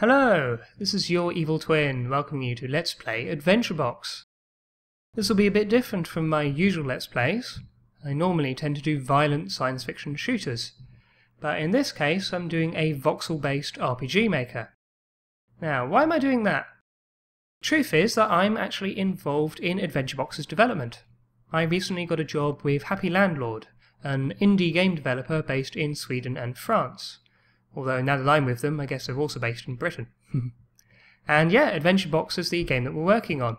Hello, this is your evil twin welcoming you to Let's Play Adventure Box. This will be a bit different from my usual Let's Plays. I normally tend to do violent science fiction shooters, but in this case I'm doing a voxel-based RPG maker. Now, why am I doing that? Truth is that I'm actually involved in Adventure Box's development. I recently got a job with Happy Landlord, an indie game developer based in Sweden and France. Although now that I'm with them, I guess they're also based in Britain. And yeah, Adventure Box is the game that we're working on.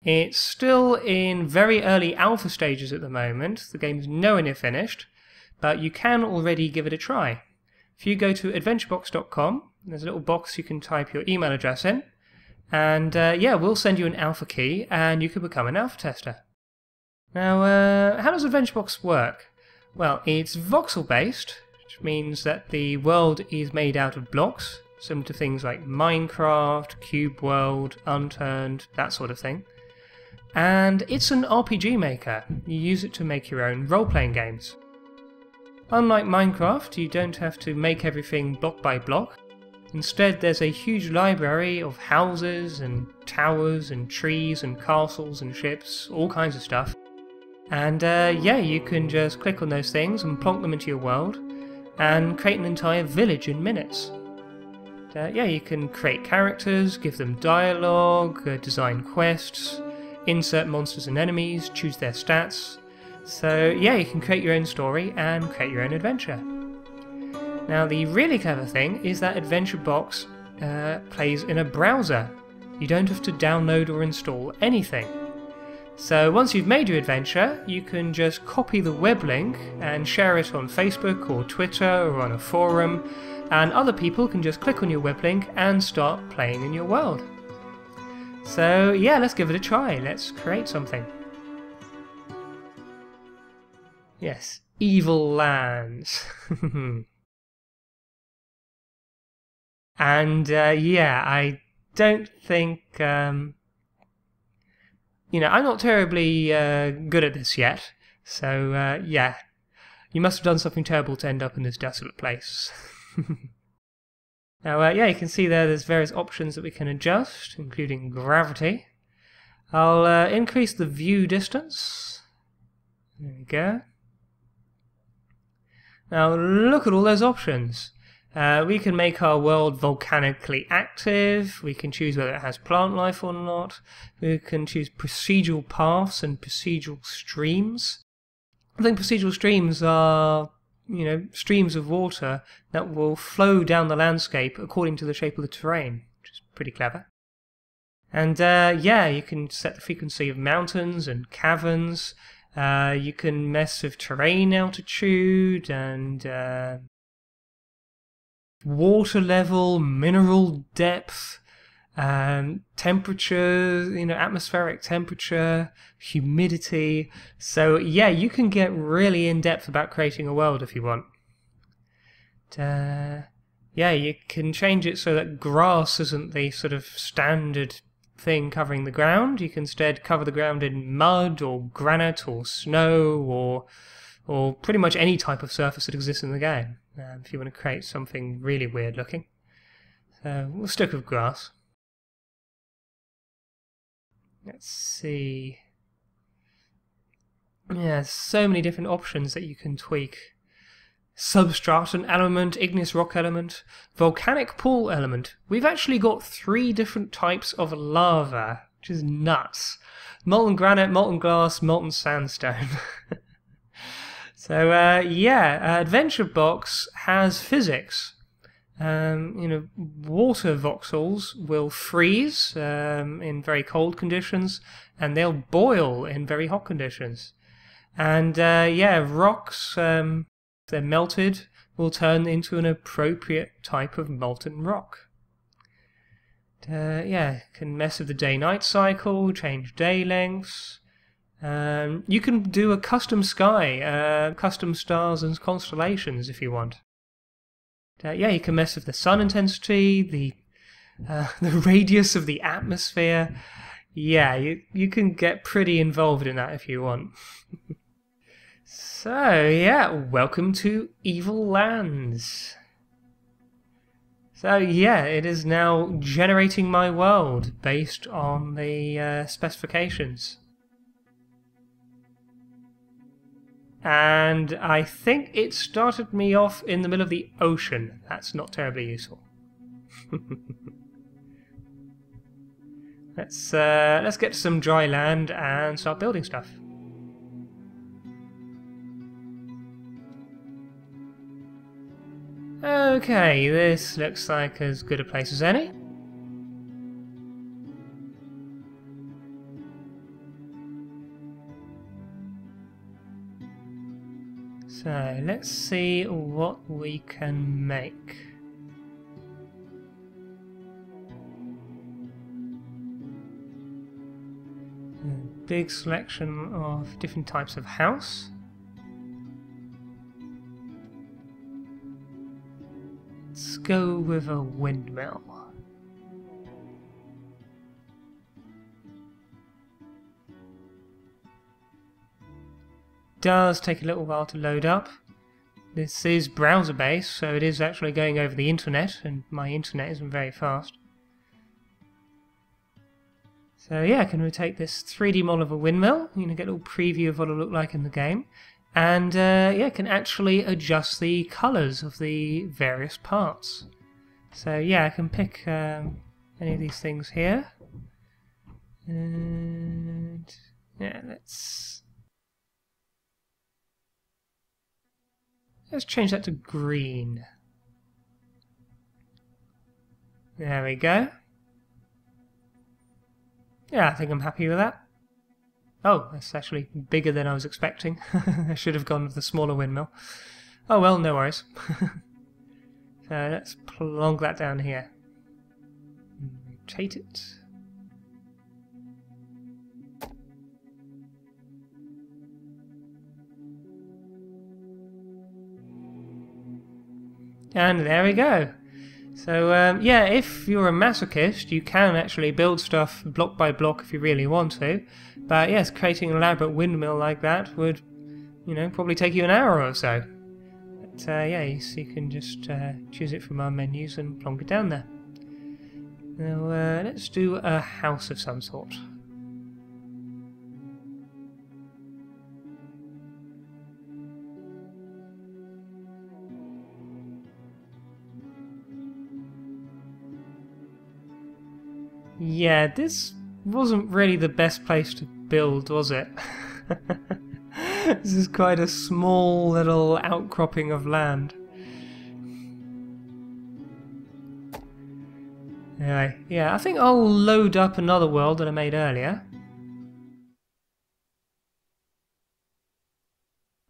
It's still in very early alpha stages at the moment. The game's nowhere near finished, but you can already give it a try. If you go to adventurebox.com, there's a little box you can type your email address in, and yeah, we'll send you an alpha key and you can become an alpha tester. Now, how does Adventure Box work? Well, it's voxel based, which means that the world is made out of blocks, similar to things like Minecraft, Cube World, Unturned, that sort of thing. And it's an RPG maker. You use it to make your own role-playing games. Unlike Minecraft, you don't have to make everything block by block. Instead, there's a huge library of houses and towers and trees and castles and ships, all kinds of stuff. And yeah, you can just click on those things and plonk them into your world and create an entire village in minutes. Yeah, you can create characters, give them dialogue, design quests, insert monsters and enemies, choose their stats. So yeah, you can create your own story and create your own adventure. Now the really clever thing is that Adventure Box plays in a browser. You don't have to download or install anything. So once you've made your adventure, you can just copy the web link and share it on Facebook or Twitter or on a forum, and other people can just click on your web link and start playing in your world. So yeah, let's give it a try. Let's create something. Yes, Evil Lands. And yeah, I don't think... you know, I'm not terribly good at this yet, so yeah, you must have done something terrible to end up in this desolate place. Now, yeah, you can see there's various options that we can adjust, including gravity. I'll increase the view distance. There we go. Now, look at all those options. We can make our world volcanically active, we can choose whether it has plant life or not, we can choose procedural paths and procedural streams. I think procedural streams are, you know, streams of water that will flow down the landscape according to the shape of the terrain, which is pretty clever. And yeah, you can set the frequency of mountains and caverns, you can mess with terrain altitude and water level, mineral depth, temperature, you know, atmospheric temperature, humidity. So yeah, you can get really in depth about creating a world if you want. Yeah, you can change it so that grass isn't the sort of standard thing covering the ground. You can instead cover the ground in mud or granite or snow or pretty much any type of surface that exists in the game, if you want to create something really weird looking. So we'll stick with grass. Let's see. Yeah, so many different options that you can tweak. Substratum element, igneous rock element, volcanic pool element. We've actually got 3 different types of lava, which is nuts. Molten granite, molten glass, molten sandstone. So yeah, Adventure Box has physics. You know, water voxels will freeze in very cold conditions, and they'll boil in very hot conditions. And yeah, rocks, if they're melted, will turn into an appropriate type of molten rock. Yeah, can mess with the day-night cycle, change day lengths. You can do a custom sky, custom stars and constellations if you want. Yeah, you can mess with the sun intensity, the radius of the atmosphere. Yeah, you can get pretty involved in that if you want. So yeah, welcome to Evil Lands. So yeah, it is now generating my world based on the specifications. And I think it started me off in the middle of the ocean. That's not terribly useful. Let's get to some dry land and start building stuff. Okay, this looks like as good a place as any. So let's see what we can make. A big selection of different types of house. Let's go with a windmill. Does take a little while to load up. This is browser based, so it is actually going over the internet, and my internet isn't very fast. So yeah, can we take this 3D model of a windmill, get a little preview of what it'll look like in the game, and yeah, can actually adjust the colours of the various parts. So yeah, I can pick any of these things here, and yeah, let's change that to green. There we go. Yeah, I think I'm happy with that. Oh, that's actually bigger than I was expecting. I should have gone with the smaller windmill. Oh well, no worries. So let's plonk that down here. Rotate it. And there we go. So yeah, if you're a masochist, you can actually build stuff block by block if you really want to. But yes, creating an elaborate windmill like that would, probably take you an hour or so. But yeah, so you can just choose it from our menus and plonk it down there. Now let's do a house of some sort. Yeah, this wasn't really the best place to build, was it? This is quite a small little outcropping of land. Anyway, yeah, I think I'll load up another world that I made earlier.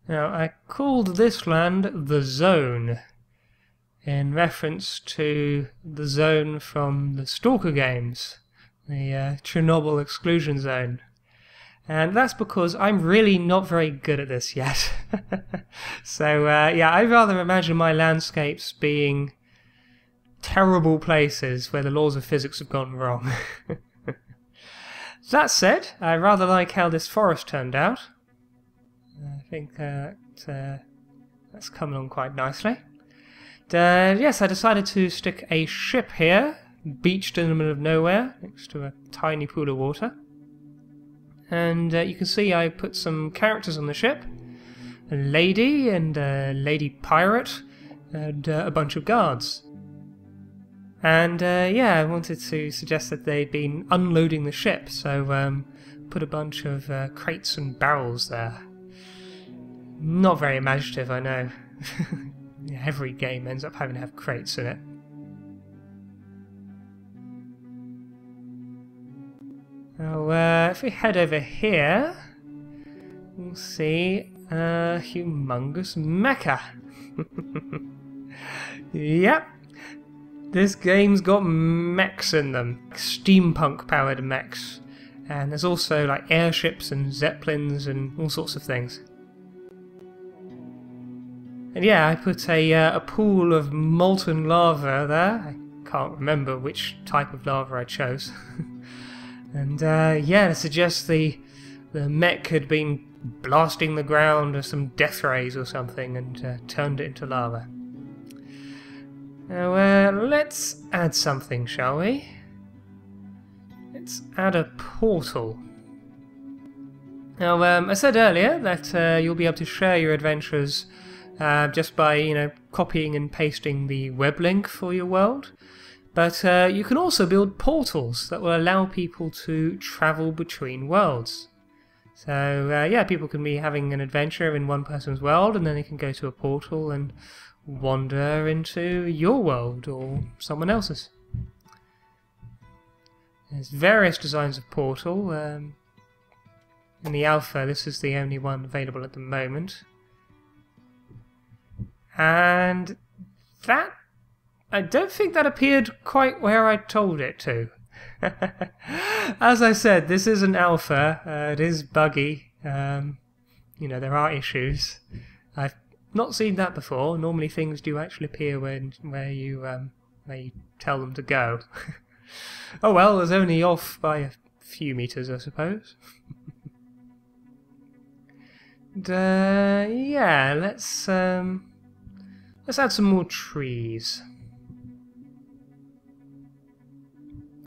Now, I called this land the Zone, in reference to the zone from the Stalker games, the Chernobyl exclusion zone. And that's because I'm really not very good at this yet. So yeah, I'd rather imagine my landscapes being terrible places where the laws of physics have gone wrong. That said, I rather like how this forest turned out. I think that's coming on quite nicely. Yes, I decided to stick a ship here, beached in the middle of nowhere, next to a tiny pool of water. And you can see I put some characters on the ship. A lady and a lady pirate and a bunch of guards. And yeah, I wanted to suggest that they'd been unloading the ship, so put a bunch of crates and barrels there. Not very imaginative, I know. Every game ends up having to have crates in it. Now, if we head over here, we'll see a humongous mecha. Yep, this game's got mechs in them, steampunk-powered mechs, and there's also like airships and zeppelins and all sorts of things. And yeah, I put a pool of molten lava there. I can't remember which type of lava I chose. And yeah, to suggest the mech had been blasting the ground with some death rays or something and turned it into lava. Now, let's add something, shall we? Let's add a portal. Now, I said earlier that you'll be able to share your adventures just by, copying and pasting the web link for your world. But you can also build portals that will allow people to travel between worlds. So, yeah, people can be having an adventure in one person's world, and then they can go to a portal and wander into your world or someone else's. There's various designs of portal. In the alpha, this is the only one available at the moment. And that, I don't think that appeared quite where I told it to. As I said, this is an alpha. It is buggy. There are issues. I've not seen that before. Normally things do actually appear where you tell them to go. Oh well, it was only off by a few meters, I suppose. And, yeah, let's add some more trees.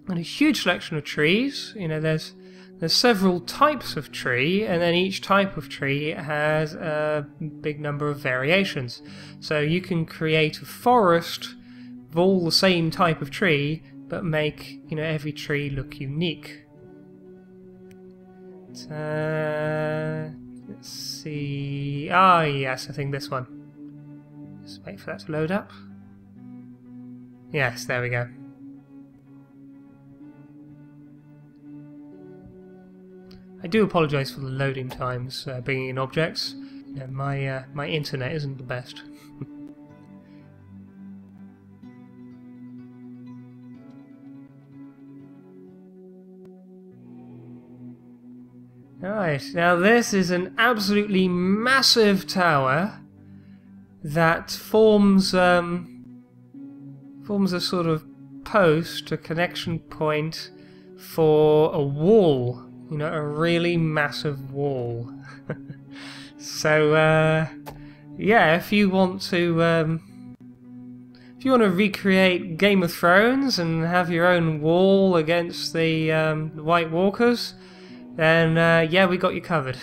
And a huge selection of trees. There's several types of tree, and then each type of tree has a big number of variations. So you can create a forest of all the same type of tree, but make every tree look unique. Let's see. Ah, yes, I think this one. Just wait for that to load up. Yes, there we go. I do apologise for the loading times bringing in objects. My internet isn't the best. Right, now this is an absolutely massive tower that forms a sort of post, a connection point for a wall. A really massive wall. So, yeah, if you want to recreate Game of Thrones and have your own wall against the White Walkers, then yeah, we got you covered.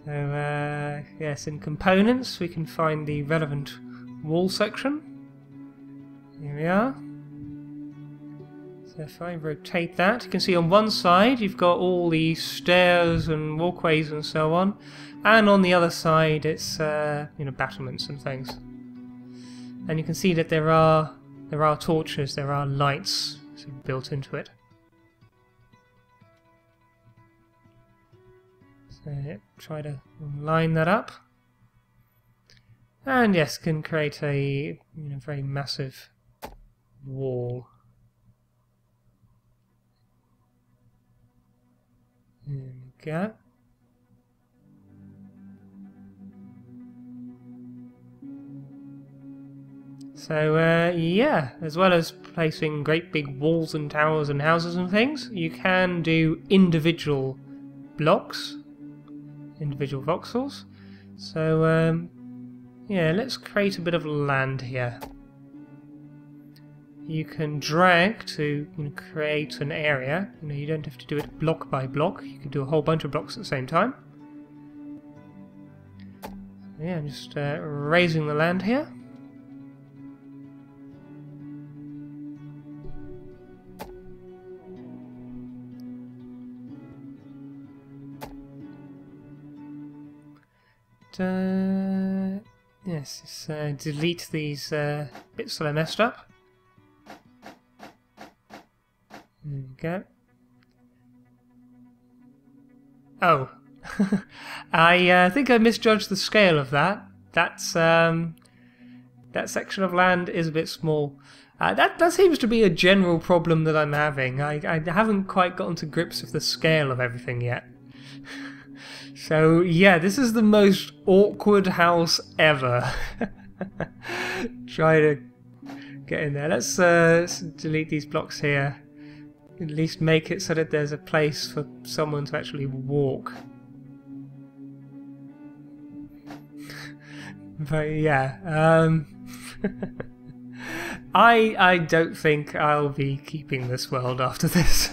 So, yes, in components we can find the relevant wall section. Here we are. So if I rotate that, you can see on one side you've got all the stairs and walkways and so on, and on the other side it's battlements and things. And you can see that there are torches, there are lights sort of built into it. So try to line that up, and yes, can create a very massive wall. There we go. So yeah, as well as placing great big walls and towers and houses and things, you can do individual blocks, individual voxels. So yeah, let's create a bit of land here. You can drag to create an area. You don't have to do it block by block. You can do a whole bunch of blocks at the same time. Yeah, I'm just raising the land here. Yes, let's delete these bits that I messed up. There we go. Oh, I think I misjudged the scale of that. That section of land is a bit small. That seems to be a general problem that I'm having. I haven't quite gotten to grips with the scale of everything yet. So yeah, this is the most awkward house ever. Try to get in there. Let's delete these blocks here. At least make it so that there's a place for someone to actually walk. But yeah, I don't think I'll be keeping this world after this.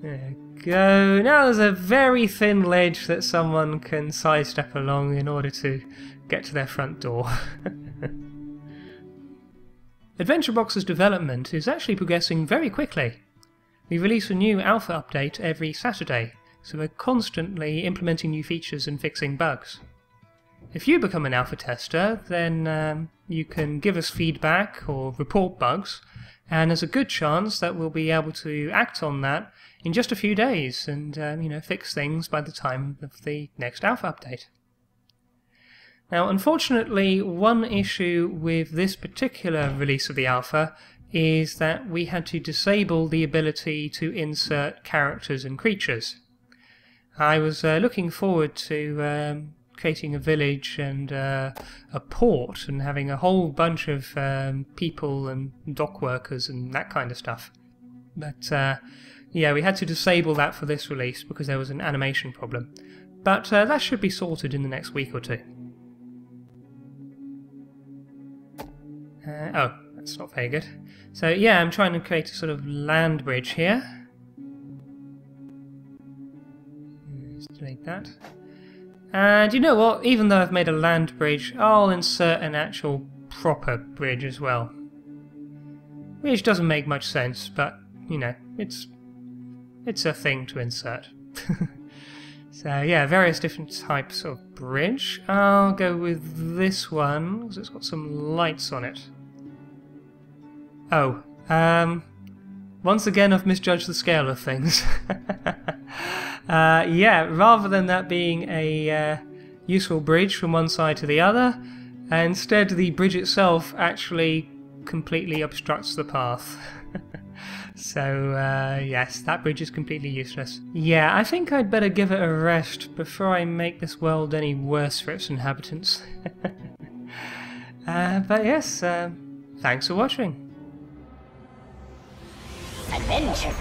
There we go. Now there's a very thin ledge that someone can sidestep along in order to get to their front door. AdventureBox's development is actually progressing very quickly. We release a new alpha update every Saturday, so we're constantly implementing new features and fixing bugs. If you become an alpha tester, then you can give us feedback or report bugs, and there's a good chance that we'll be able to act on that in just a few days and fix things by the time of the next alpha update. Now, unfortunately, one issue with this particular release of the alpha is that we had to disable the ability to insert characters and creatures. I was looking forward to creating a village and a port and having a whole bunch of people and dock workers and that kind of stuff. But yeah, we had to disable that for this release because there was an animation problem. But that should be sorted in the next week or two. Oh, that's not very good. So yeah, I'm trying to create a sort of land bridge here. Let's delete that. And you know what? Even though I've made a land bridge, I'll insert an actual proper bridge as well. Which doesn't make much sense, but you know, it's a thing to insert. So yeah, various different types of bridge. I'll go with this one because it's got some lights on it. Oh, once again I've misjudged the scale of things. Yeah, rather than that being a useful bridge from one side to the other, instead the bridge itself actually completely obstructs the path. So yes, that bridge is completely useless. Yeah, I think I'd better give it a rest before I make this world any worse for its inhabitants. But yes, thanks for watching. Adventure.